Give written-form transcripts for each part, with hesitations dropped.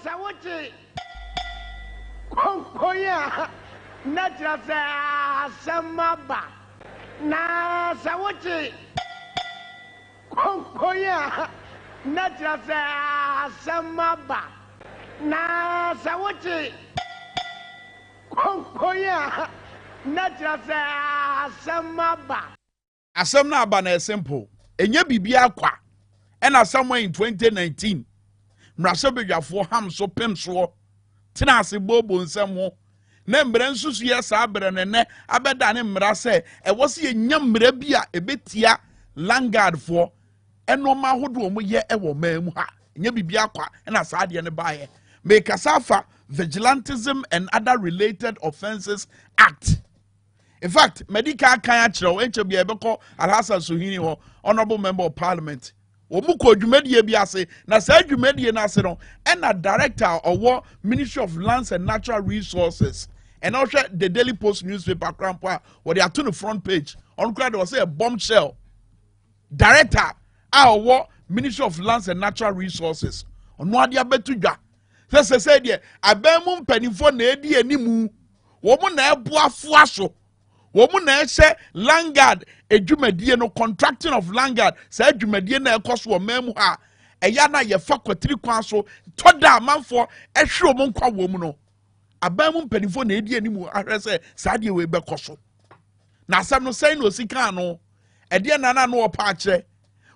Sawachi Konkoya Natrasa Samaba Na Sawachi Konkoya Natrasa Samaba Na Sawachi Konkoya Natrasa Samaba Asam na aba na simple enye bibia kwa ena somewhere in 2019 mrase bedwafo ham so pem so tena ase bobo nsem ho na mbre nsusu ye sa bre ne abeda ne mrase e wose ye nya mra bi a ebetia landguard for enoma hodo mo ye ewo mamu ha enye bibia kwa ena sa de ne baaye me kasafa Vigilantism and Other Related Offences Act. In fact, medical kan achiro enche bia ebeko Alhassan Suhini ho honorable member of parliament. Omuko dwumadie bi ase na sa dwumadie na ase no and a director of Ministry of Lands and Natural Resources. And also the Daily Post newspaper crampa where they are to the front page. On credit was say a bombshell. Director our Ministry of Lands and Natural Resources. On what dia betudwa. Se say there abemu mpanimfo na edi animu. Wo mu na eboafo aso. Womu na ehye landguard edwumadie no contracting of landguard sa edwumadie na ekoso wo mamu ha eya na ye fa kwatiri kwan so toda amanfo ehwe omo nkwa wo mu no abamu mpanifo na edi animu ahwe se sa de we bekoso na asem no sai no sika no ede na na no opa akye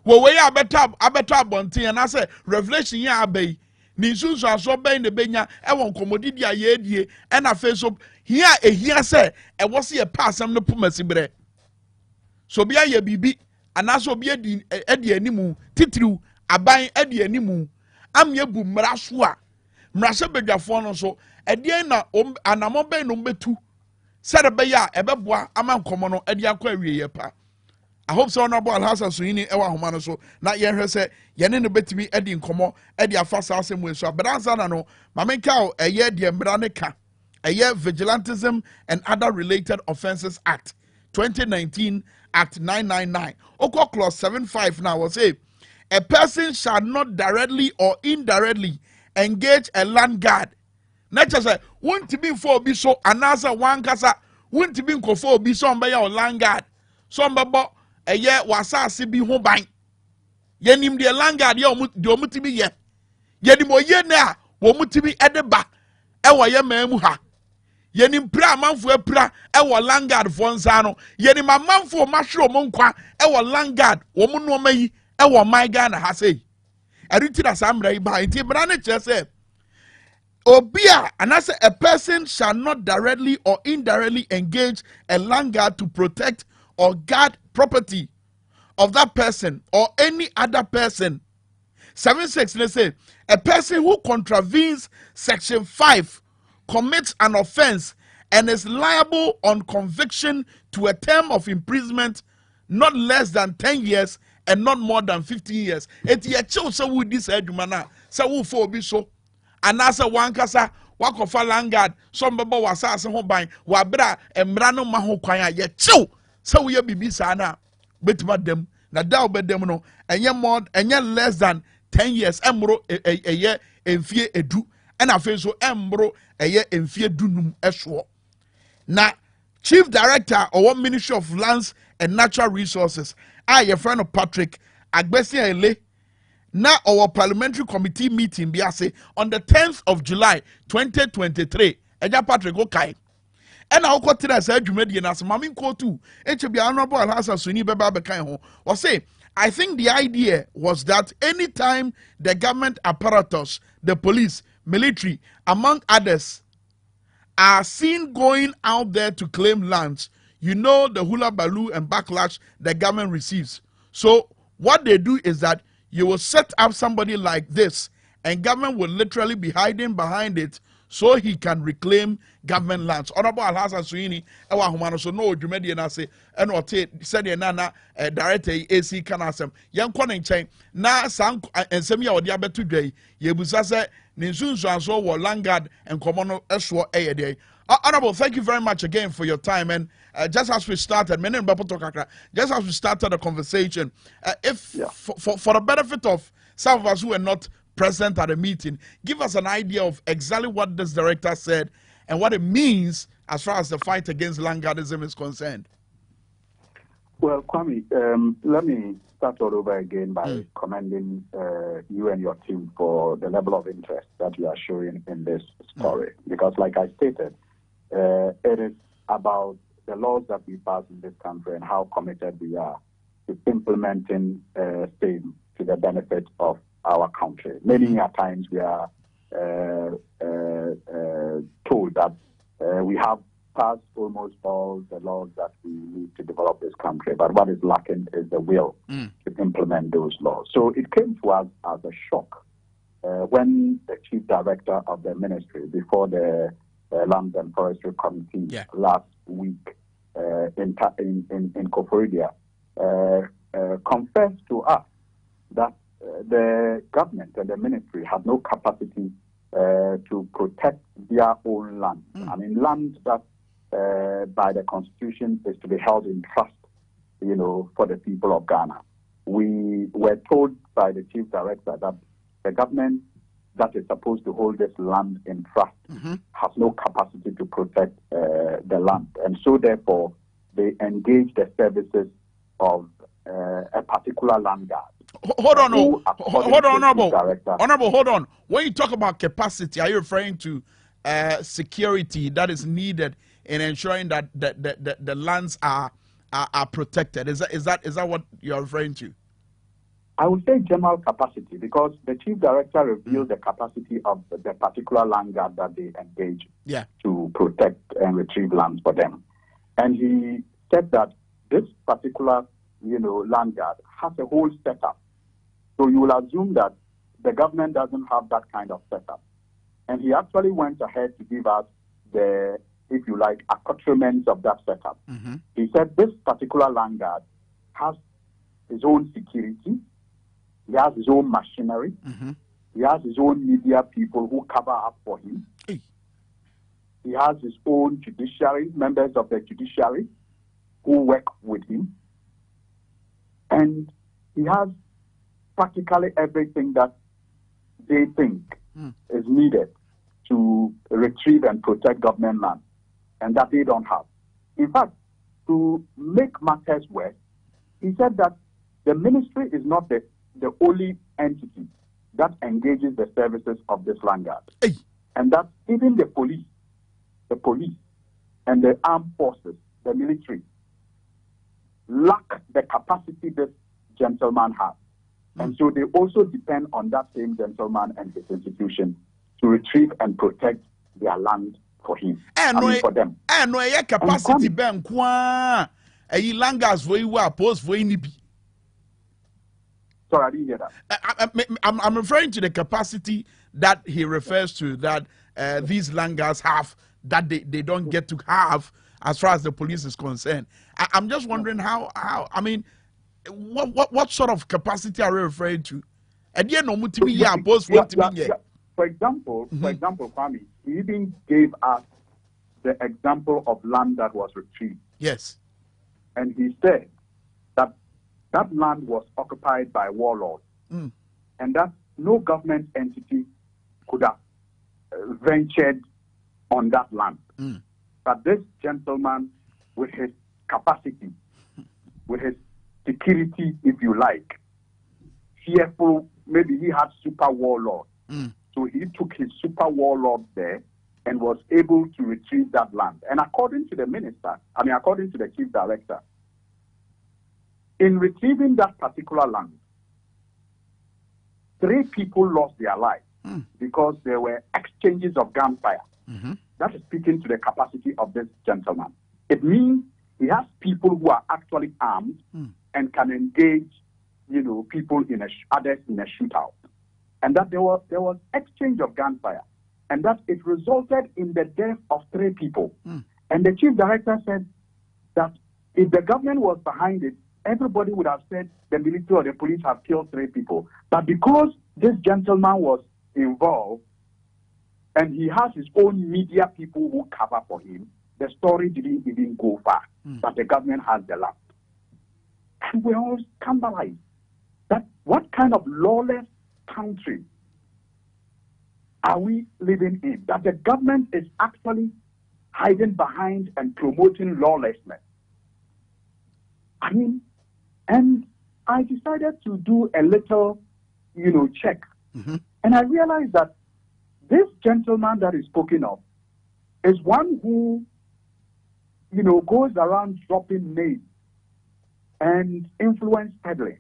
wo we ya abeto abonten na se revelation ya abai ni sunsu aso ben ne benya ewon komodidi aye edie e na fe so here ehia se e wo se ye pasam no pomasibre so bia ye bibi anaso bia di animu titiriu aban edi animu amye bu mraso a mrase bedwafo no so ede na anamo ben no betu se de be ya ebeboa ama nkomo no ede akwa awie ye pa. I hope so honorable Alhassan Suhini ewa homa no so na ye hwe se ye ne no betimi edi nkomo edi afasa asem we so aberanza na no mamenka o eye de mbra ne ka eye Vigilantism and Other Related Offences Act 2019 Act 999 oko clause 75 now will say a person shall not directly or indirectly engage a landguard. Nature say won't be for be so anasa one kasa won't be for be so by your landguard so mbabo eye wasase bi ho ban yenim de landguard ye omutimi ye yenim oye na wo mutimi edeba e wo ye mamu ha yenim pra amanfo apra e wo landguard fo nsa no yenim amanfo mahwe mo nkwa e wo landguard wo mu no mayi e wo man ga na ha sei eriti da samra iba nti bra ne kire se obia anase a person shall not directly or indirectly engage a landguard to protect or guard property of that person or any other person. 76 they say a person who contravenes section 5 commits an offense and is liable on conviction to a term of imprisonment not less than 10 years and not more than 15 years. It ye chill so with this edumana so wo for be so anasa wankasa wakofa landguard some baba wasase ho ban wa bra emra no ma ho kwan a ye chill so we bibi sana betima dem na da obedem no enye less than 10 years emro eye emfie edu and afi so emro eye emfie dunum eso na chief director of Ministry of Lands and Natural Resources your friend of Patrick Agbesi Ele na our parliamentary committee meeting bi ase on the 10th of July 2023 eja Patrick okay. And I got to say, Jumedian as Mammy Kotu, HB Honorable Alhassan Suni Beba Bekanho, or say, I think the idea was that anytime the government apparatus, the police, military, among others, are seen going out there to claim lands, you know the hula baloo and backlash the government receives. So what they do is that you will set up somebody like this, and government will literally be hiding behind it so he can reclaim government lands. Honorable Alhassan Suhini, ewa humano so no dwumadi na se eno ote said na director AC kanasem. Yan kɔ ne nkyɛn na san ensem ya ode abeto dwai. Ye busa se ne nsunsu anso wo landguard enkomo no eso eye dey. Honorable, thank you very much again for your time. And just as we started, just as we started the conversation, if for the benefit of some of us who are not present at the meeting. Give us an idea of exactly what this director said and what it means as far as the fight against landguardism is concerned. Well, Kwame, let me start all over again by commending you and your team for the level of interest that you are showing in this story. Because like I stated, it is about the laws that we pass in this country and how committed we are to implementing same to the benefit of our country. Many a times we are told that we have passed almost all the laws that we need to develop this country, but what is lacking is the will to implement those laws. So it came to us as a shock when the chief director of the ministry, before the Land and Forestry Committee last week in Koforidua, confessed to us that the government and the ministry had no capacity to protect their own land. I mean, land that by the Constitution is to be held in trust, for the people of Ghana. We were told by the chief director that the government that is supposed to hold this land in trust has no capacity to protect the land. And so therefore, they engage the services of a particular land guard. Hold on, Honorable, hold on. When you talk about capacity, are you referring to security that is needed in ensuring that the lands are protected? Is that what you are referring to? I would say general capacity, because the chief director revealed the capacity of the particular land guard that they engage to protect and retrieve lands for them. And he said that this particular land guard has a whole setup. So you will assume that the government doesn't have that kind of setup. And he actually went ahead to give us the, if you like, accoutrements of that setup. He said this particular land guard has his own security, he has his own machinery, he has his own media people who cover up for him. He has his own judiciary, members of the judiciary who work with him. And he has practically everything that they think is needed to retrieve and protect government land, and that they don't have. In fact, to make matters worse, he said that the ministry is not the only entity that engages the services of this land guard. And that even the police and the armed forces, the military, lack the capacity this gentleman has. And so they also depend on that same gentleman and his institution to retrieve and protect their land for him. For them. And no capacity ben kwa langas for you are post for any. Sorry, I didn't hear that. I'm referring to the capacity that he refers to, that these langas have, that they don't get to have as far as the police is concerned. I'm just wondering how I mean, what sort of capacity are we referring to? For example, Kwame, he even gave us the example of land that was retrieved. Yes. And he said that that land was occupied by warlords, and that no government entity could have ventured on that land. But this gentleman, with his capacity, with his security, if you like, fearful, maybe he had super warlords. So he took his super warlord there and was able to retrieve that land. And according to the according to the chief director, in retrieving that particular land, 3 people lost their lives because there were exchanges of gunfire. That is speaking to the capacity of this gentleman. It means he has people who are actually armed and can engage, people others in a shootout. And that there was exchange of gunfire, and that it resulted in the death of 3 people. And the chief director said that if the government was behind it, everybody would have said the military or the police have killed 3 people. But because this gentleman was involved and he has his own media people who cover for him, the story didn't even go far. But the government has the land. And we're all scandalized that what kind of lawless country are we living in? That the government is actually hiding behind and promoting lawlessness. I mean, and I decided to do a little, check. And I realized that this gentleman that is spoken of is one who, goes around dropping names and influence peddling.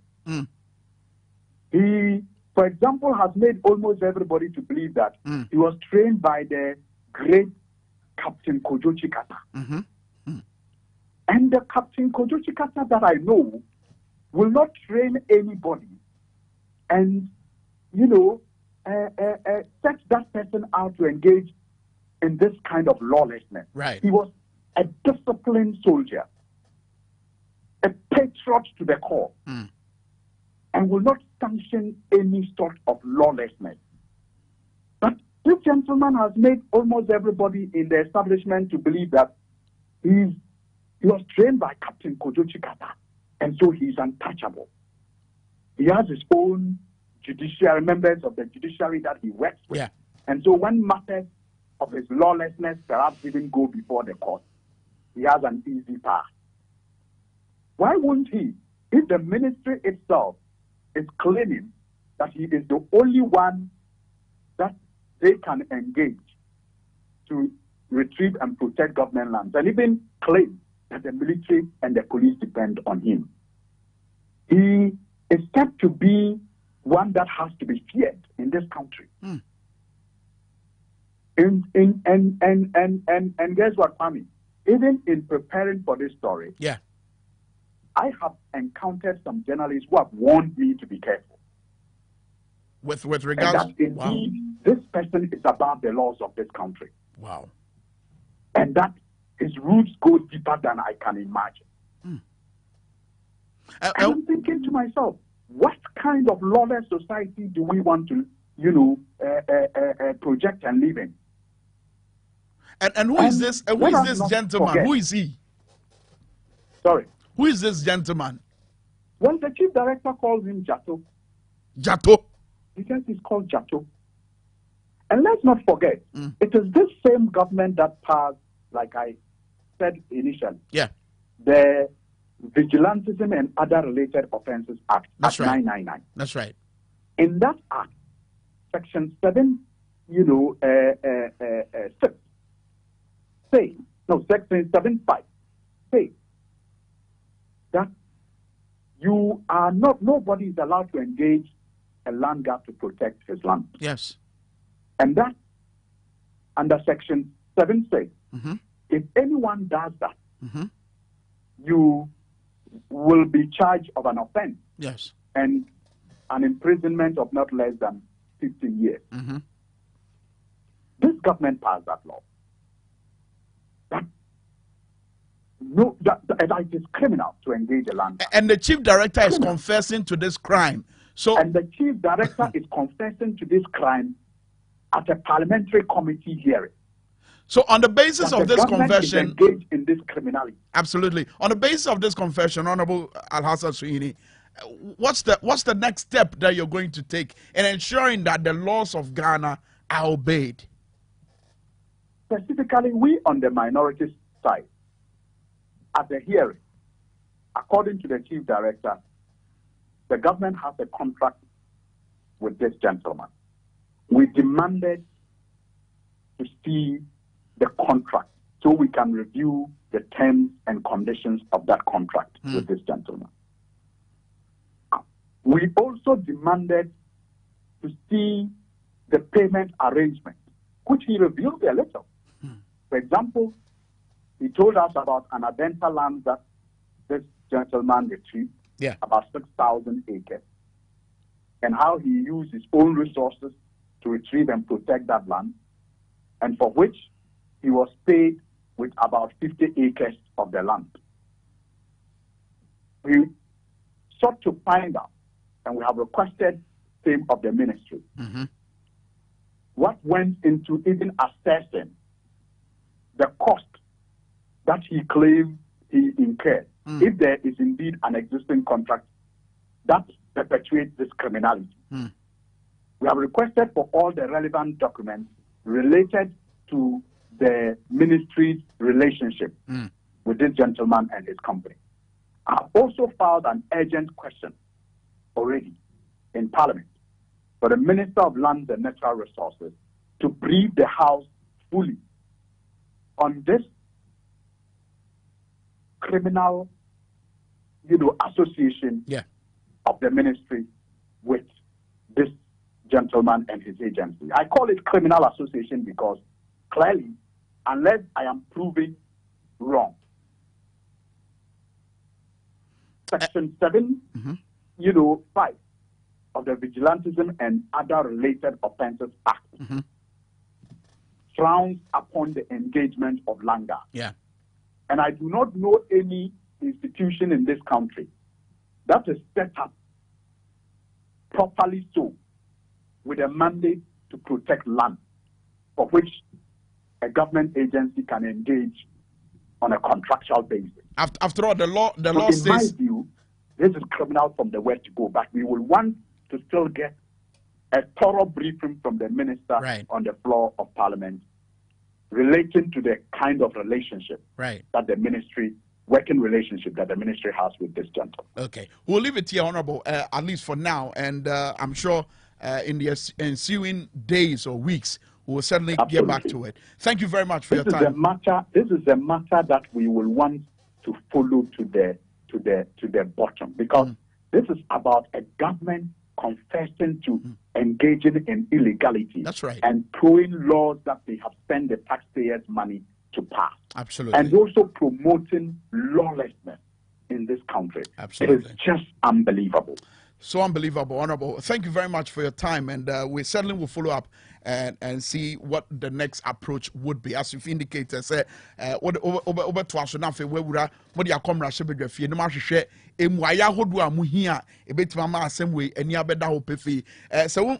He, for example, has made almost everybody to believe that he was trained by the great Captain Kojo Chikata. And the Captain Kojo Chikata that I know will not train anybody and, set that person out to engage in this kind of lawlessness. Right. He was a disciplined soldier, a patriot to the core, and will not sanction any sort of lawlessness. But this gentleman has made almost everybody in the establishment to believe that he was trained by Captain Kojo Chikata, and so he's untouchable. He has his own judiciary, members of the judiciary that he works with. Yeah. And so when matters of his lawlessness perhaps even go before the court, he has an easy path. Why won't he, if the ministry itself is claiming that he is the only one that they can engage to retrieve and protect government lands, and even claim that the military and the police depend on him? He is said to be one that has to be feared in this country. And guess what, Kwame? Even in preparing for this story, I have encountered some journalists who have warned me to be careful. With regards, and that indeed this person is above the laws of this country. Wow. And that his roots go deeper than I can imagine. And I'm thinking to myself, what kind of lawless society do we want to, project and live in? And who is this? Who is this gentleman? Who is he? Sorry. Who is this gentleman? Well, the chief director calls him Jato. Jato. He says he's called Jato. And let's not forget, it is this same government that passed, like I said initially, the Vigilantism and Other Related Offences Act, Act 999. That's right. In that act, Section 7, 6, Section 7.5 say that nobody is allowed to engage a land guard to protect his land. Yes. And that, under Section 7 says, if anyone does that, you will be charged of an offense. Yes. And an imprisonment of not less than 15 years. This government passed that law. That it is criminal to engage a land. And the chief director is confessing to this crime. And the chief director is confessing to this crime at a parliamentary committee hearing. So on the basis of this confession, engaged in this criminality. Absolutely. On the basis of this confession, Honorable Alhassan Suhuyini, what's the next step that you're going to take in ensuring that the laws of Ghana are obeyed? Specifically, we on the minority side, at the hearing, according to the chief director, the government has a contract with this gentleman. We demanded to see the contract so we can review the terms and conditions of that contract with this gentleman. We also demanded to see the payment arrangement, which he revealed a little. For example, he told us about an Adenta land that this gentleman retrieved, about 6,000 acres, and how he used his own resources to retrieve and protect that land, and for which he was paid with about 50 acres of the land. We sought to find out, and we have requested same of the ministry, what went into even assessing the cost that he claimed he incurred, if there is indeed an existing contract that perpetuates this criminality. We have requested for all the relevant documents related to the ministry's relationship with this gentleman and his company. I have also filed an urgent question already in Parliament for the Minister of Lands and Natural Resources to brief the House fully on this criminal, association of the ministry with this gentleman and his agency. I call it criminal association because clearly, unless I am proven wrong, Section 7, 5 of the Vigilantism and Other Related Offences Act frowns upon the engagement of land guards. Yeah. And I do not know any institution in this country that is set up properly so with a mandate to protect land, for which a government agency can engage on a contractual basis. After all, the law says, in my view, this is criminal from the word to go, but we will want to still get a thorough briefing from the minister on the floor of Parliament relating to the kind of relationship that the ministry, working relationship that the ministry has with this gentleman. Okay, we'll leave it here, Honorable, at least for now, and I'm sure in the ensuing days or weeks, we'll certainly get back to it. Thank you very much for your time. This is a matter that we will want to follow to the bottom, because this is about a government confessing to engaging in illegality. That's right. And throwing laws that they have spent the taxpayers' money to pass. Absolutely. And also promoting lawlessness in this country. Absolutely. It is just unbelievable. So unbelievable, Honorable. Thank you very much for your time, and we certainly will follow up and see what the next approach would be. As you've indicated, say, over to us now, where we are, what you are coming to say, no matter share, Mwaya Hodua Muhia, a bit mama same way, and Yabeda Hopefi. So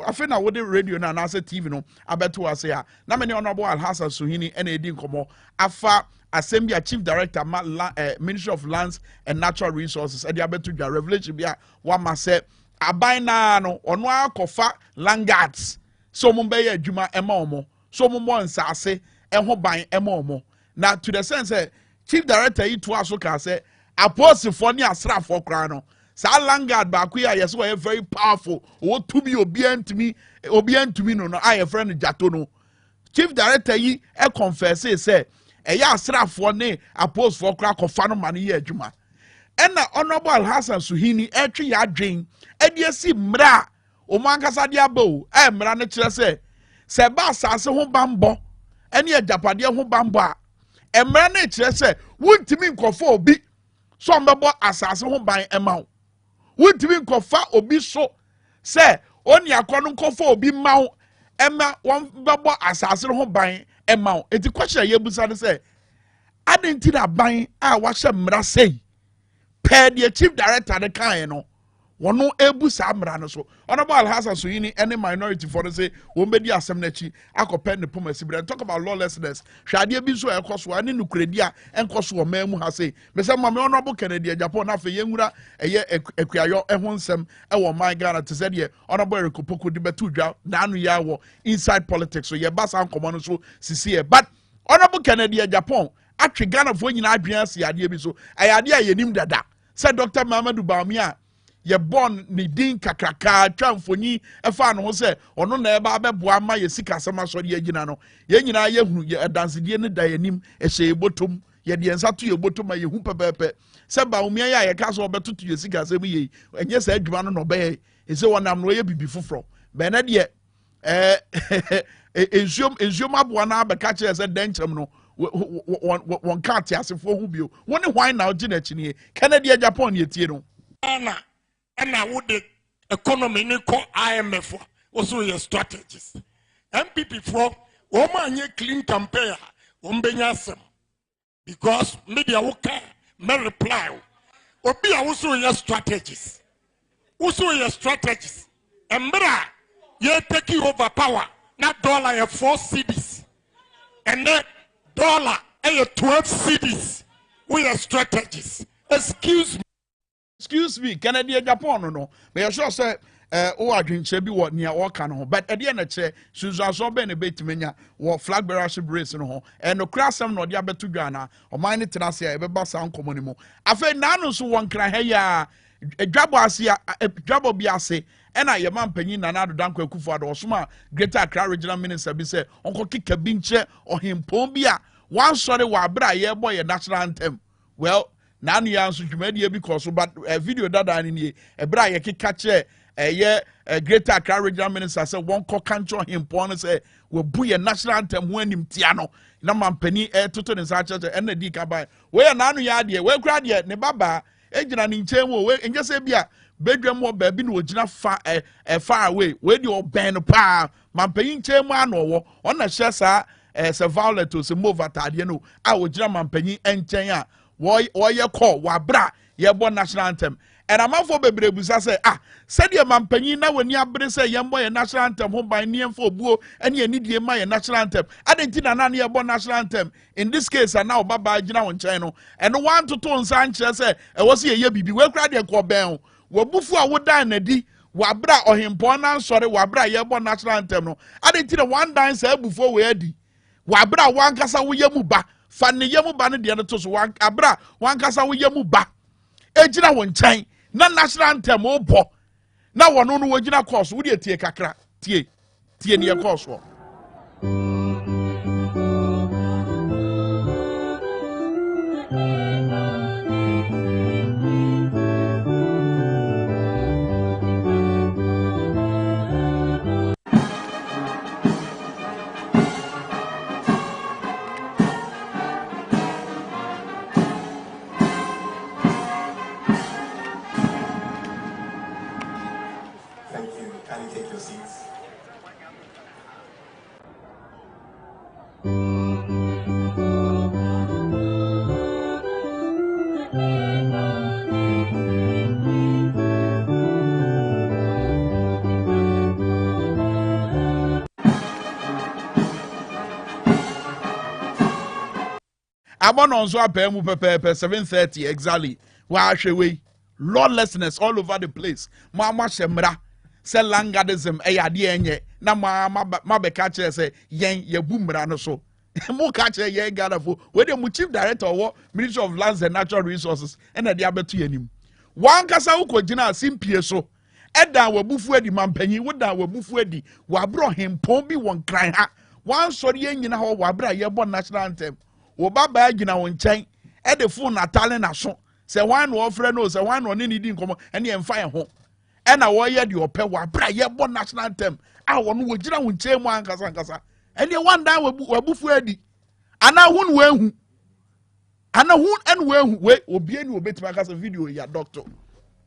I think I would radio now, and I said TV, no, I bet to us here. Now, many Honorable Alhassan Suhini, and Edin Komo, Afa. Assembly Chief Director, Ministry of Lands and Natural Resources, and the Abetuja Revelation be one must say, Abina no on one kofa land guards. So Mumbaya Juma Emomo, so Mumon Sase, and Hobain Emomo. Now to the sense, Chief Director, it was okay, say, a post for near Sra for Crano. Sa land guard Bakuya, yes, were very powerful. What to be obedient to me, no, I a friend Jatono. Chief Director, ye a confess, say, Eya asrafo ne apostfo kra kofa no mane ye adwuma ena Honorable Alhassan Suhini etwe ya adwen edi esi mra o mankasa de abo mra ne kire se ba asase ho bambo ene ajapade ho bambo a mra ne kire se wuntimi nkofo obi so mbebo asase ho ban ema wuntimi nkofa obi so se oni akono nkofo obi ma Emma one babo asase ho ban ema eti question ye busa ne say adenti na ban a wahye mra sei per the chief director de kan no wono ebusa mra no so Honorable Alhassan Suhini any minority for the say won be di asem na chi akopɛ ne pomasi bre talk about lawlessness hwade bi so ekoso ani nukredi a enkoso o mamu ha sei me say ma me Honorable Kennedy Japan na fe yenwura eye ekuayo ehon nsem e wo man Ghana te say de Honorable Rekopoko de betu dwa na anu ya wo inside politics so ye basa nkomo no so sisi e but Honorable Kennedy Japan atwe Ghana fo nyina adwen ase ade bi so ayade a yenim dada say Dr. Mamadou Bawumia ye born ni din kakraka twamfoni efa no ho se ono na eba abeboa ma ye sika asema so de agina no ye nyina ye hunu ye dansede ne da yanim ehye botom ye de ensa to ye botom ye hu pepepe se Bawumia ya ye ka so obetoto ye sika asem ye enye sa adwuma no no be e se wonam no ye bibi foforo be na de enziom aboa na abeka kire se denkyem no won ka ate asefo hu bio woni hwan na ogina chini Kennedy Japan ye tie no and I would the economy ni call IMF also your strategies. MPP for woman ye clean campaign umbenyasem because media okay me reply obi also your strategies embra ye taking over power not dollar 4 cedis and then dollar 12 cedis with your strategies. Excuse me, Kennedy Japan no. But you sure say o adwenche bi wo nia wo ka no ho but e de na che sunsuaso be na betimenya wo flag bearership race no ho e no krasem no de abeto dwana o man ne tenase e be ba sa nkomo ni mu afa na no so won kra ha ya Dwabo Ase Dwabo Ase ena ye man panyin na nado danko akufo ado osoma Greater Accra Regional Minister bi say onko kika bi nche ohempon bi a wan sori wa bra ye boy ye national anthem well na anu ya nso dwumadi bi koso but video dada ni e bra ye kika che ye Greater Accra Regional Minister say won ko kancho ohempon say we bu ye national anthem ho anim tia no na man panyin toto ne sa che ena di ka ba we na anu ya de we kura de ne baba ejina ni nchemu we enje se bia bedwam wo ba bi na ogina far away we di oben pa mampanyi nchemu anowo ona hye sa se violet o se move atade no a ogina mampanyi enchen a wo ye call wa bra ye bo national anthem and amafo bebrebusa say said ye mampanyi na wani abre say ye mbo ye national anthem ho ban ne mfo buo ene anidie ma ye national anthem adenti na na ye bo national anthem in this case na obaba gina won chen no and one to Tonton Sansan say e wo se ye bibi we kra de ko ben wo bufu a wo dan na di wa bra ohempon na sori wa bra ye bo national anthem no adenti na one dan say bufu we adi wa bra wan kasa wo ye mu ba fa ne ye mu ba ne de no to so wan abra wan kasa wo ye mu ba ejina won chen na national anthem obo na wono no wogina course wo de tie kakra tie ne course wo Abono nso apemu pepepe 7:30 exactly wa hwewe lawlessness all over the place ma shemra se langadism eyade enye na ma be ka kire se yen yabu mra no so mo ka kire yen gadafo we dey mu chief director wo Ministry of Lands and Natural Resources and dey abeto yanim wan kasa ukogina simpie so eda wabufu adi mampanyi woda wabufu adi wa bro hempon bi won kran ha wan sori enyina ho wa bra ye bo national anthem wo baba agina won chen e de phone natale na so se wan no ofre no se wan no ne di nkomo ene emfa ye ho e na wo ye de opɛ wa bra ye bo national anthem a wo no wo gina won chen mu ankasa ene wan dan wabufu adi ana hun we hu ana hun en we hu we obi ani obetima kasa video ya doctor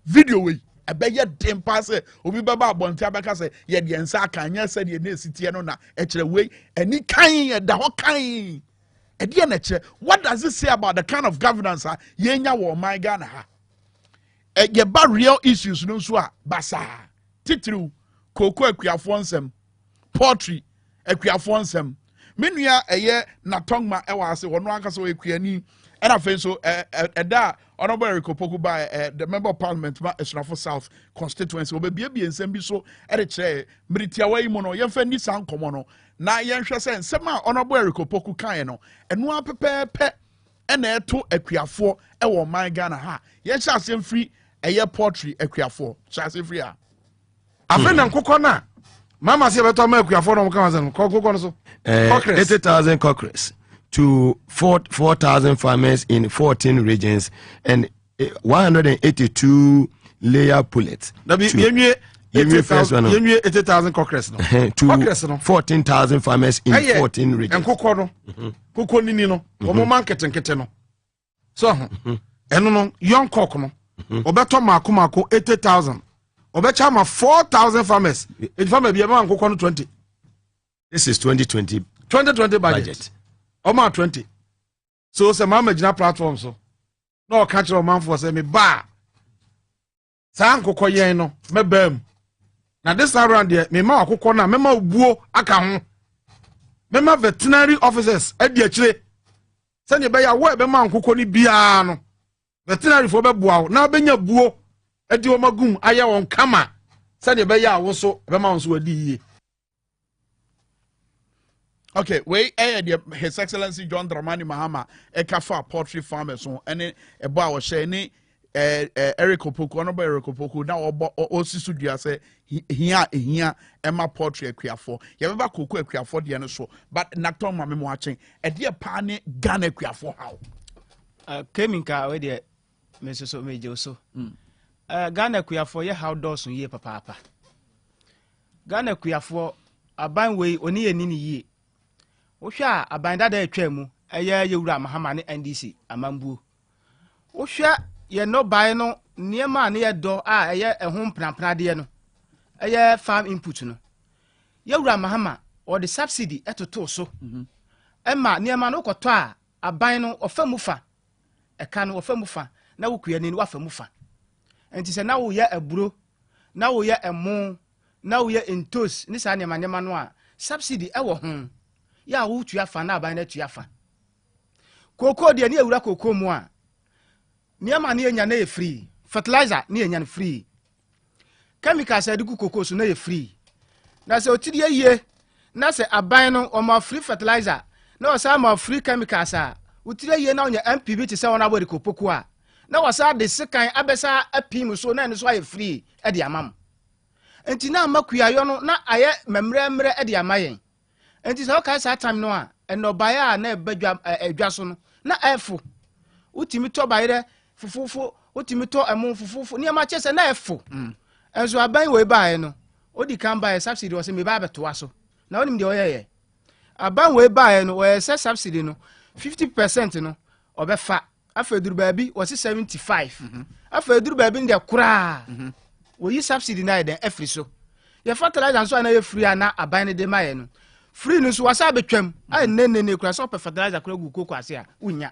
video we ebeye dem pass obi baba abonti abeka say ye de ensa aka anya say de na esitie no na e kire we ani kan ye da ho kan what does it say about the kind of governance yenya wo man Ghana ha ye ba real issues no so a basa titru koko akuafo nsem poultry akuafo nsem menua eye natongma e wa ase wono anka so ekuani and afen so da honorable Rikopoku by the member of parliament ma Esrafo South constituency obebie nsem bi so e de kire mritiawa yi mo no ye fa ni san komo no na yenhwe se nsem a honorable Rikopoku kan no eno apepepe ena eto akuafo e wo man Ghana ha ye sha asem free eye poultry akuafo sha asem free a afen na nkokɔ na mama se beto ma akuafo no kan san kokɔ no so 80,000 cockroaches to 4,000 farmers in 14 regions and 182 layer pullets. You 80,000 cockroaches no. To 14,000 farmers in 14 regions. And koko nini no, omo market nkete no. So, eno no young cock no. Obeto mako 80,000. Obecha ma 4,000 farmers. It farmer be ma koko no 20. This is 2020 budget. Oma 20. So se mama gina platform so. No catch your man for say me ba. Sa nkoko yen no, me bam. Na this around there, me ma akoko na me ma buo aka ho. Me ma veterinary officers e di akire. Se ne be ya wo e be ma nkoko ni bia no. Veterinary fo be boa na be nya buo e di o magum aye won kama. Send your bear also, Bemans were D. Okay, His Excellency John Dramani Mahama, a Kafa poultry farmer, so any a bar was saying, Eric Opoku, honorable Eric Opoku, now also studio say, here, Emma poultry a for. You ever cook a for the so, but Natom Mammy watching, a dear pani Ghana for how? Came in car already, Mrs. Omejo so. Ghana for ye how does ye papa. Ghana for a band way only a nini ye. Osha abanda da etwemu eye yewura mahama ne NDC amambu osha ye no buy no niema ne ye do a eye ehom pranprade no eye farm input no yewura mahama or the subsidy etoto so ema niema no koto a aban no ofamufa eka no ofamufa na wokua ni wafamufa enti se na wo ye aburo na wo ye emo na wo ye entos ni sa niema no a subsidy ewo ho ya wo tuafa na aban na tuafa koko de ne ewura koko mu a niema ne enya na e free fertilizer ne enya na free chemicals adigu koko so na e free na se otidi ye na se aban no o ma free fertilizer na o sa ma free chemicals a otidi ye na onya MPB ti se wona body kopoko a na o sa de sekan abesa apim so na ne so aye free e de amam enti na makua yo no na aye memremre e de amayen enti so ka sa time no a eno baya na ebadwa edwa so no na efo utimi to bayire fufufu utimi to emu fufufu ni ma chese na efo enso aban we bae no odi kan bae subsidy wo se me ba beto aso na onim de oyeye aban we bae no we se subsidy no 50% no obefa afeduru baabi wo se 75 afeduru baabi nde kura wo yi subsidy na eden efri so ye fertilizer so na ye free ana aban ne de maye no free no so wasa betwam ai nene kura so fertilizer kura gu koko ase a unya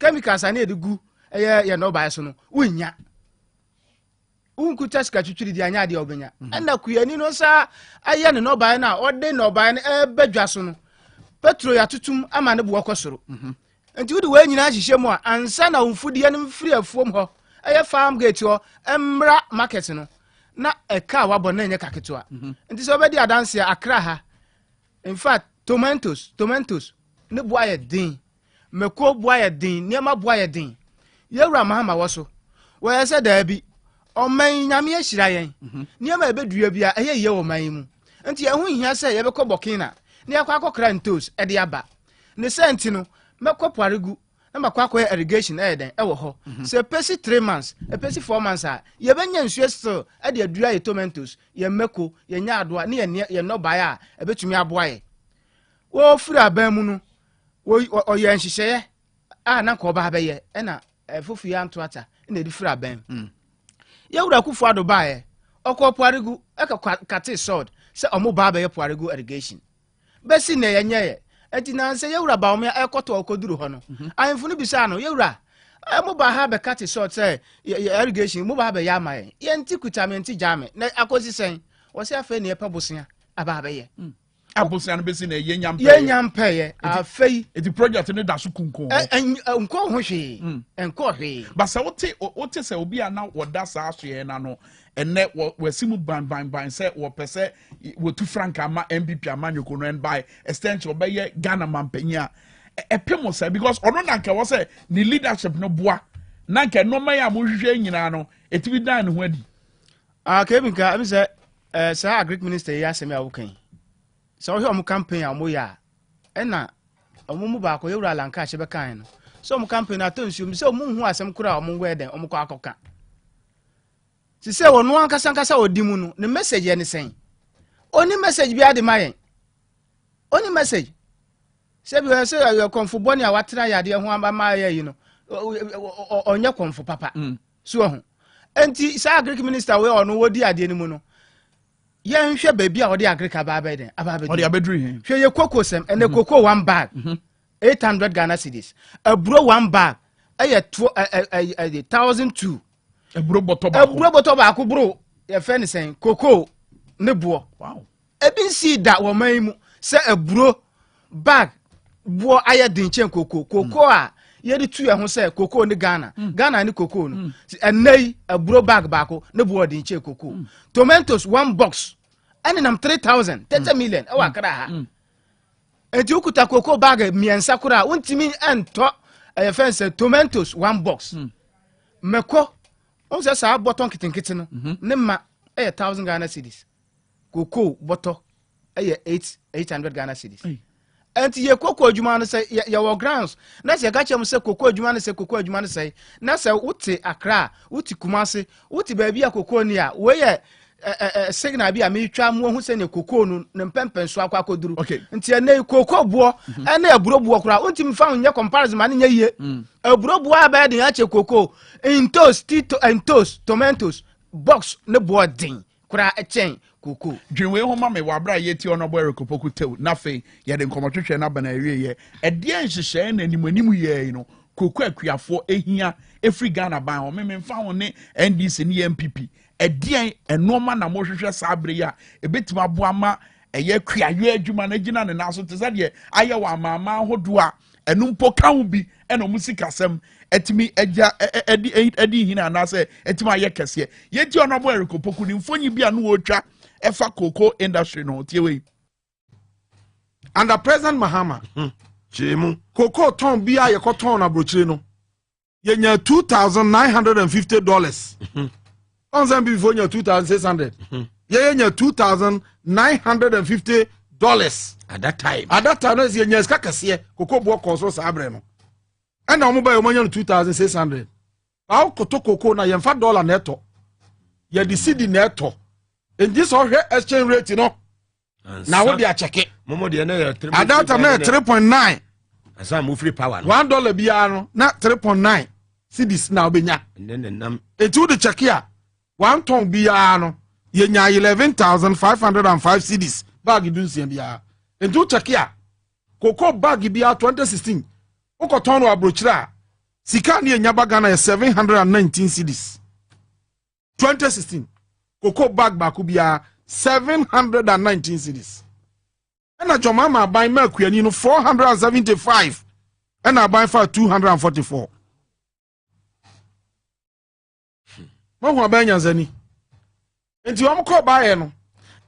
chemicals ani edigu ye no bae so no unya unkuta ska twitwiri di anya de obenya na kuyani no sa aye ne no bae na ode no bae na badwa so no petro ya tutum ama ne bo okosoro enti wudi we nyina hihye mu a ansa na umfudie ne free afuom ho aye farm gate ho emra market no na eka wabo na enye kaketo enti so obedi adanse akra ha. In fact, tomatoes, ne boye din, meko boye din, niema boye din. Yewura mahama woso. We se da bi, o man nyame ahira yen. Niema ebedua bia eye ye wo man mu. Enti ehu hia se ye bekọ bokina, ne akwa akokra ntos e de aba. Ne senti no, meko pwaregu, na makwa akwa irrigation den e wo ho. Se pesi 3 months, e pesi 4 months a, ye benya nsuo still e de adura ye tomatoes, ye meko, ye nya adoa, ne ye no buy a, e betumi aboa ye. Wo firi aban mu no, wo ye nhihye a na ko ba ba ye, e na fofu ya nto ata, e na di firi aban. Ye wura kufu ado ba ye, okọ pwaregu, e ka kate sword, se omo ba ba ye pwaregu irrigation. Besi na ye nya ye. Eti na nse yewura ba omo ekoto okoduru ho no ahemfu no bisa no yewura mo ba ha be cut short say irrigation mo ba ha be ya ma ye nti kutamenti jame na akosi sen wo se afa ne epa bosia aba ba ye abosia no besi na ye nyampe ye afei eti project no da so kunkun nko ho hwe enko hwe basa wote se obi ana woda sa aso ye na no ene wasimu ban say wo pese wo tu frank ama MPP amanyoko no and by extension be ye Ghana mampanya epemo say because ono na nka wo say ni leadership no boa na nka no man ya mo hwehwe nyina no etibi dan ne ho adi kebinka am say say agric minister ya asemi awokan so ho am campaign am ya ena omumu ba ko yewura lanka hye be kan no so omu campaign atonsuo say omu hu asem kura omu weden omu ko akoka si se wonu ankasa odimu no ne message ye ne sen oni message bi ade mayen oni message se bi se yo konfo boni a watira yade ho ama ye yi no onye konfo papa so ho enti sa agric minister we onu wodi ade ni mu no ye nhwe ba bi a odi agric ababeden odi abedru hin hwe ye koko sem ene koko 1 bag 800 Ghana cedis aburo 1 bag eye 1002 eburo boto ba ko bro ye fe ne sen koko ne bo wow ebi si da wo man mu se eburo bag bo aye din chen koko a yɛde tu ɛho sɛ cocoa ne Ghana ne cocoa no ɛnɛyi aburo bag baako ne bo ɔde nkyɛ cocoa tomatoes 1 box ɛne nam 3,000 30 million ɛwɔ Accra ha enti ukuta cocoa bag miɛnsa kora wontimi ɛntɔ ɛyɛ fɛn sɛ tomatoes 1 box mɛkɔ on sɛ saa bɔtɔ nketenkete no ne ma ɛyɛ 1,000 Ghana cedis cocoa bɔtɔ ɛyɛ 800 Ghana cedis enti ye cocoa adwuma no sɛ yɛwɔ grounds na sɛ yɛka kyerɛ mu sɛ cocoa adwuma no sɛ na sɛ wote Accra wote Kumasi wote baabi a cocoa ni a wɔyɛ signal bi a metwa mu ho sɛ ne cocoa no ne mpɛmpɛn so akɔ akɔduru nti ɛnɛ cocoa boɔ ɛne aburo boɔ kora wontimi fa nyɛ comparison ma ne nyɛ yie aburo boɔ a bɛyɛ de akyɛ cocoa in toast tomatoes box ne boɔ den kora ɛkyɛn cocoa dwenwe ho ma me wabra yeti ono boy rekopoku tew na fe ye de nkomotwetwe na bana awie ye ɛdeɛ nhyehyɛ na animanimu ye no cocoa akuafo ehia efri Ghana ban ho me mfa ho ne NDC ne MPP ɛdeɛ enoma na mohwehwɛ sabre ya ebetima boama ɛyɛ kuayo adwuma na gina ne naso te sɛ de ayɛ wa amama hodo a ɛno mpo ka ho bi ɛna musikasɛm etimi eja edi hina na sɛ etima ayɛ kɛse yeti ono boy rekopoku ni mfonyi bi anu otwa efa cocoa industry no tiewe under President Mahama chemu cocoa ton bia ye ko ton na brochire no ye nya $2,950 on some before nya 2,600 ye nya $2,950 at that time no ye nya ska kase cocoa bo konso sabre no e na omo ba yo nya 2,600 aw koto cocoa na ye mfa dollar na eto ye di cedi na eto in this exchange rate no na wo dia check momo de na 3 at that time 3.9 asa mo free power $1 bia no na 3.9 cedis na obenya nam etu de check ya 1 ton bia no ye nya 11,505 cedis bag dunsia bia etu check ya cocoa bag bia 2016 ukoton no abrochira sika ne nya baga na 719 cedis 2016 cocoa bag baako bia 719 cedis ena jomama ban makuani no 475 ena ban fa 244 mo ban nyanzani enti o mko ba ye no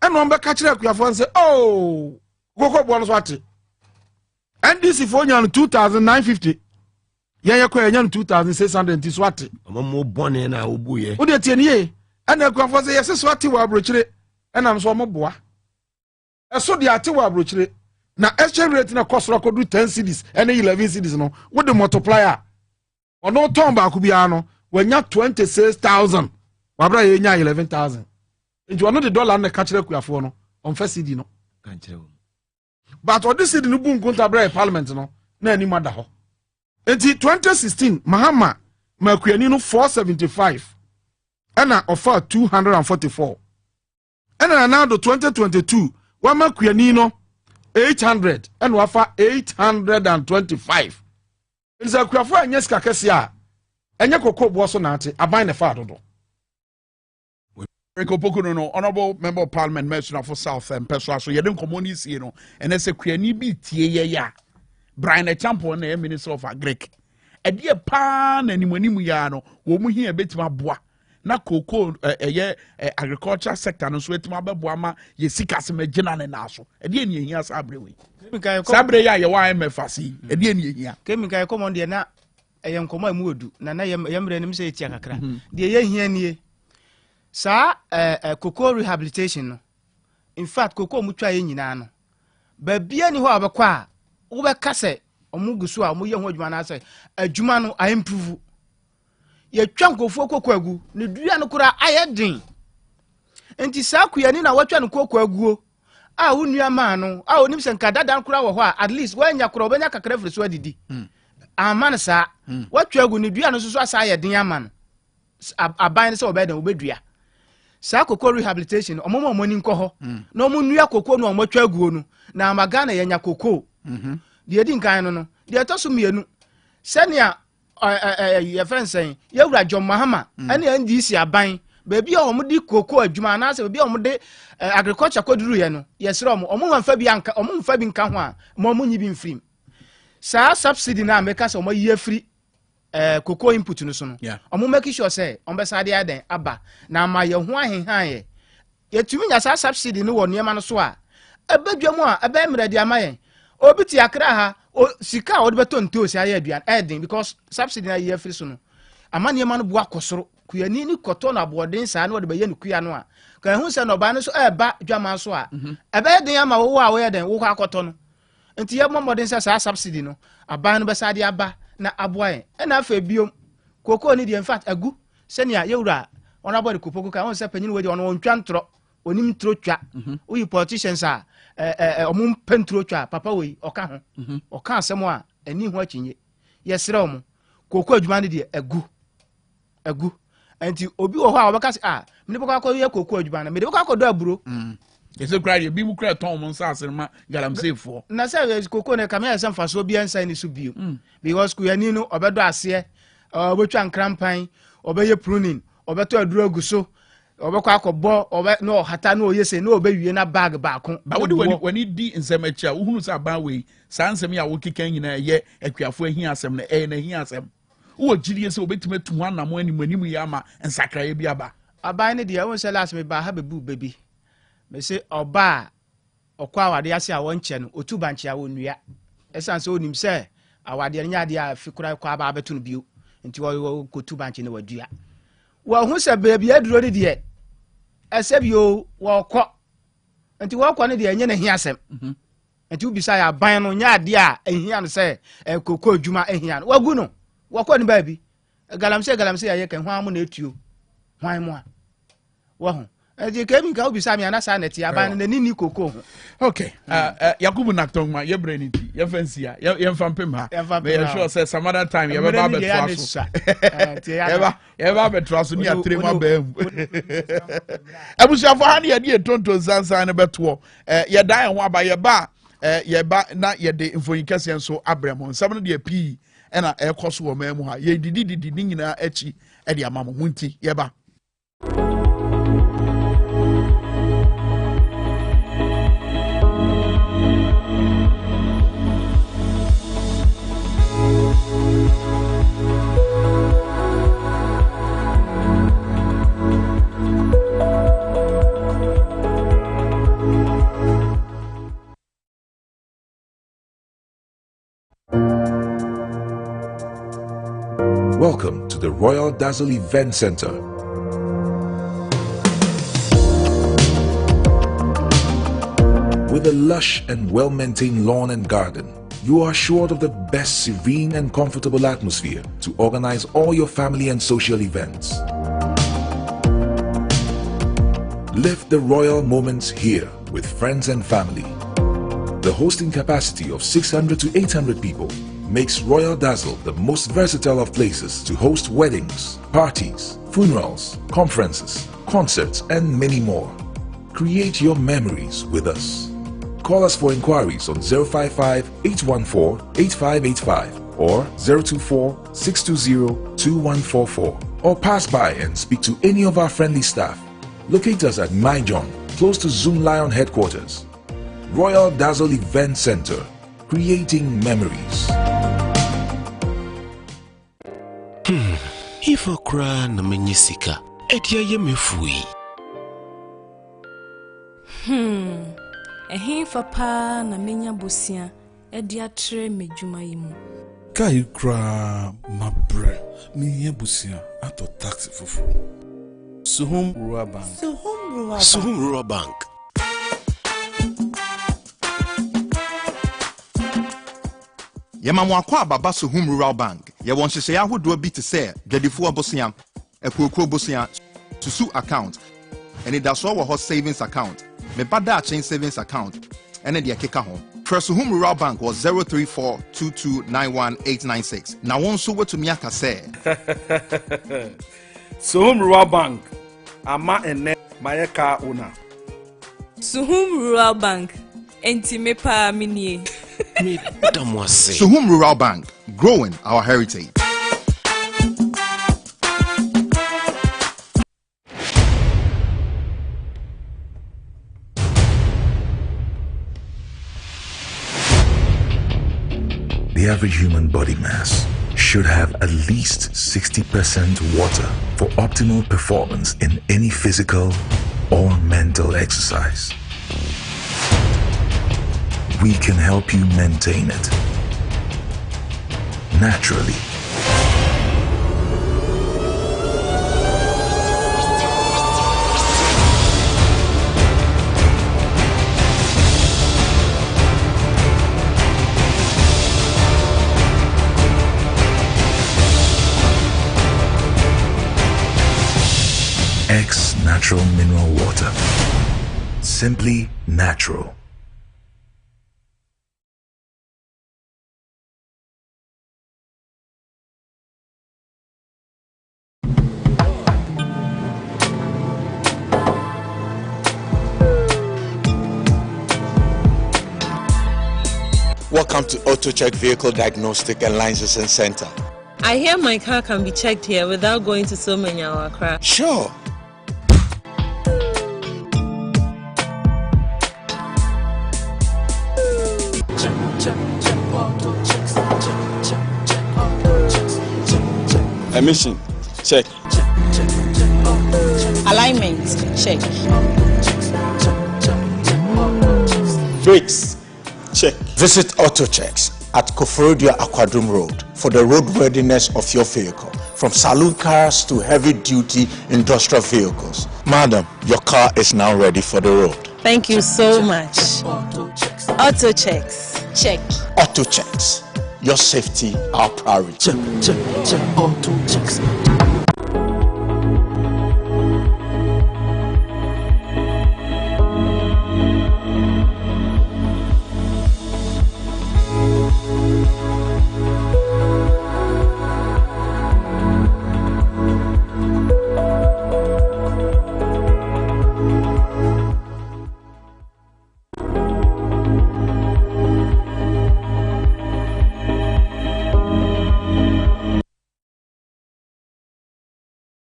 ena o mbeka kire akuafo nse oh cocoa bo no so ate NDC fo nya no 2,950 yen ye ko nya no 2,600 nti so ate mo bone na obuye wo de tie ni ye ena akuafo se yese so ate wa abrochire ena so mo boa eso de ate wa abrochire na exchange rate na cost record 10 cedis ena 11 cedis no wo de multiplier ono ton ba ku bia no wanya 26,000 wabra ye nya 11,000 nti ono de dollar na ka kire akuafo no on fa cedi no kan kire wo but odi cedi no bu nkunta bra parliament no na ani mada ho nti 2016 Mahama makuani no 475 ena offer 244 ena na do 2022 wa makuani no 800 ena wafa 825 nza kuafo anya sika kese a enye kokko bo so na ate aban ne fa dodo Rekopoku no honorable member of parliament mention for South and Peswa so yedin komoni sie no ene se kuani bi tie ye ya Brian Champion na minister of agric edie pa na nimanimu ya no wo mu hia betima boa na cocoa agriculture sector no so betima beboa ma ye sika se magina ne na so edie ne hia sabre we sabre ya ye wa emfasi edie ne hia kemika ye command na eye nkomo amu odu na yemre nim se etia kakra de ye hia nie sa cocoa rehabilitation no in fact cocoa mutwa ye nyina no ba bia ni ho abekwa a wo be kase omugusu a mo ye ho adwuma na ase adwuma no a improve ye twa nkofo cocoa agu ne dua no kura ayedin enti sa kuyani na watwa no cocoa aguo a wonua ma no a onim se nka dada kura wo ho a at least wanya kura obenya kakra firi so adidi aman sa watwa agu ne dua no so asa ayedin aman aban se obeda obedua sa cocoa rehabilitation omomo moni nko ho na omonua cocoa no omotwa aguo no na amagana yenya cocoa de edi nkan no de to so mienu senia ye fensen ye wura John Mahama ene NDC aban beebi a omudi cocoa adwuma na ase beebi a omudi agriculture koduru ye no ye sere omomfa bi anka omomfa bi nka ho a mo monyi bi mfrim sa subsidy na make us year free cocoa input no so no omo make sure say on be sade aden aba na ma ye ho ahenhan ye yetumi nya sa subsidy no wo niema no so a ebadwam a ebe mrade amayen obi ti akra ha sika wo de beto nto si aye aduan edin because subsidy na year free so no ama niema no bo akosoro kuyani ni koto na boden sa na wo de be ye no kuya no a ka hu se no ba no so eba dwama so a ebe den ama wo a wo ye den wo kwa koto no nti ye momodin se sa subsidy no aban no be sade aba na aboaye na afa biom koko ni de in fact agu senia yewura ona body kopoko ka won se panyin we de ona wontwa ntro onim tro twa we politicians a omum pentro twa papa we oka ho oka asem a ani ho akinye yesere omo koko adwuma ne de agu anti obi wo ho a obeka se me de boko ye koko adwuma na me de boko akodo aburo ese kra ye bi mu kra ton mo nsa asema galamsey fo na say koko ne kamia sem fa so bi ansa ni so bio because kuyani no obedo ase obetwa nkrampan obeye pruning obeto aduro aguso obekọ akọbọ obe no hata no oyese no obewie na bag baako ba wodi wani di nsem acha uhunu sa ban we sa nsem ya wo kikan nyina ye akwiafo ahi asem na na ahi asem wo gidie se obetime tu anamo animu ya ma nsakraye bi aba aban ne de won se last me ba ha bebu bebi me se oba okwa awade ase a won che no otu banche a wonua esan se onim se awade nya de a fikura kwa ba betu no bio nti wo kotu banche ne wadua wo hu se bebi aduro ne de esebio wo kọ nti wo kọ ne de enye ne hi asem nti ubisa ya ban no nya de a ehia no se koko adwuma ehia no wagu no wo kọ ne ba bi galamse ya ye kan hwan mo na etuo hwan mo a wo hu eje kemi ka ubisa mi anasa na ti aban na nini koko ho okay yakubu naktongma ye breniti ye fancy ye mfampem ha me ye sure say some other time ye ba betraso ye ba betraso ni atrema ba mu abusuafo ha ne ye de Tonton Sansan ne beto ye dan ho aba ye ba na ye de mfonyikase nso abremo nsam no de pi na ekoso wo mamu ha ye didi ni nyina achi e de amamo hunti ye ba. Welcome to the Royal Dazzle Event Center. With a lush and well-maintained lawn and garden, you are assured of the best serene and comfortable atmosphere to organize all your family and social events. Live the royal moments here with friends and family. The hosting capacity of 600 to 800 people makes Royal Dazzle the most versatile of places to host weddings, parties, funerals, conferences, concerts, and many more. Create your memories with us. Call us for inquiries on 055-814-8585 or 024-620-2144 or pass by and speak to any of our friendly staff. Locate us at My John, close to Zoom Lion headquarters. Royal Dazzle Event Center, creating memories. If I cry na menyisika, etia ye mefui. Ehin fa na menya bosia, edia tre medwuma yimu. Kai kra mabre, me busia ato taxi fufu. Suhum Rural Bank. Suhum Rural Bank. Yemamwa kwa baba Suhum Rural Bank. Ye won hyehyɛ ahodoɔ bi te sɛ dwadifo abosia, ekuokuro bosia, susu account, ɛne daso wɔ hɔ savings account, me bada chain savings account, ɛne de keka ho. Suhum Rural Bank was 03422919896. Na won so wetumi aka sɛ Suhum Rural Bank. Ama ene mayeka una. Suhum Rural Bank. Enti me pa minie. Suhum Rural Bank, growing our heritage. The The average human body mass should have at least 60% water for optimal performance in any physical or mental exercise. We can help you maintain it naturally. X Natural Mineral Water. Simply natural. Welcome to Auto Check Vehicle Diagnostic and Licensing Center. I hear my car can be checked here without going to so many or Accra. Sure. Emission, check. Alignment, check. Brakes, check. Visit Auto Checks at Koforidua Aquadum Road for the roadworthiness of your vehicle, from saloon cars to heavy-duty industrial vehicles. Madam, your car is now ready for the road. Thank you so much. Auto Checks, check. Auto Checks, your safety, our priority. Check, Auto Checks.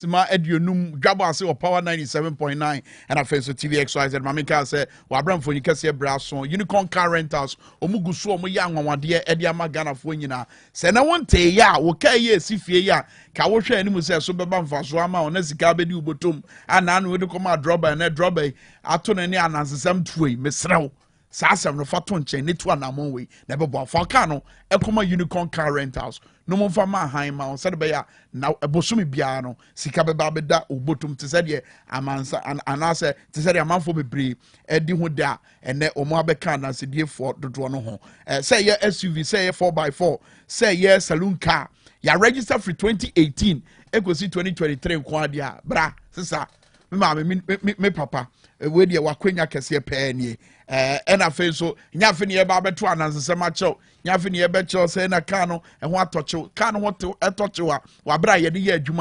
Ma Edionum Dwabo Ase or Power 97.9 and a face of TV XYZ. Mamika said, Wabram for you can see a brasso, Unicorn Car Rentals, Omugusu, Omoyang, one dear Edia Magana Fuina. Send I want te ya, okay, yes, if ya, Kawasha and Musa Superban for Swama, or Nesikabe Butum, and Nan will come out dropper and a dropper. Aton and Yan as the same tree, Miss Row. Sasa no faton chain it one among we never bought for cano, Ekoma Unicorn Car Rentals. No more for my high mount, said by now a bosumi piano, Sikabe Babeda, Ubotum Tisadia, Amansa, and answer Tisadia man for me brave, Eddie Huda, and then Omabe can as a dear for the Duano. Say your SUV, say a 4x4, say yes, saloon car. Ya register for 2018, Echo 2023 Quadia, bra, Sisa, me papa, where you were queen, I can see a penny. And I feel so, Yafini about Betuan as a semacho, Yafini Becho, say na cano, and what touch you, can what to a touch you are, Wabra, Juma,